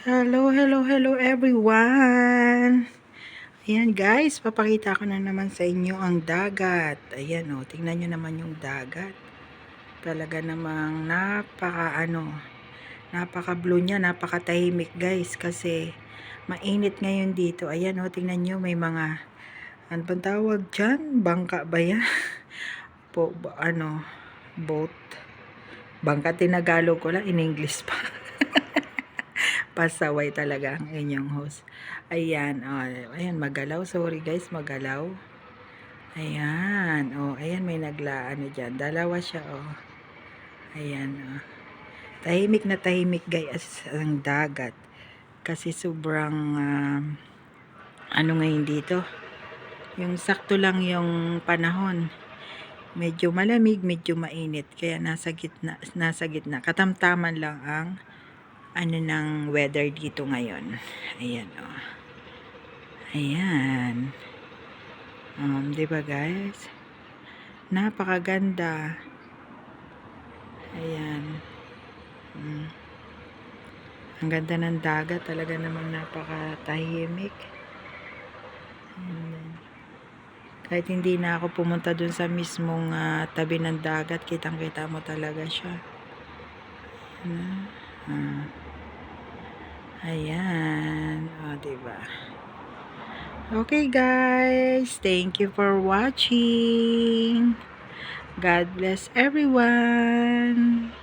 Hello, hello, hello everyone! Ayan guys, papakita ko na naman sa inyo ang dagat. Ayan o, tingnan nyo naman yung dagat. Talaga namang napaka blue niya, napaka tahimik guys. Kasi mainit ngayon dito. Ayan o, tingnan nyo, may mga, ano bang tawag dyan? Bangka ba yan? Boat. Bangka tinagalog ko lang, in English pa. Pasaway talaga ang inyong host. Ayan, ayan, magalaw. Sorry guys, magalaw. Ayan, ayan, may naglaano dyan. Dalawa siya, Ayan, tahimik na tahimik guys ang dagat. Kasi sobrang, ano ngayon dito, yung sakto lang yung panahon. Medyo malamig, medyo mainit. Kaya nasa gitna. Katamtaman lang ang ng weather dito ngayon. Ayan, Ayan. 'Di ba guys? Napakaganda. Ayan. Ang ganda ng dagat, talaga namang napakatahimik. Kahit hindi na ako pumunta dun sa mismong tabi ng dagat, kitang-kita mo talaga siya. Ayan. Diba? Okay guys, thank you for watching. God bless everyone.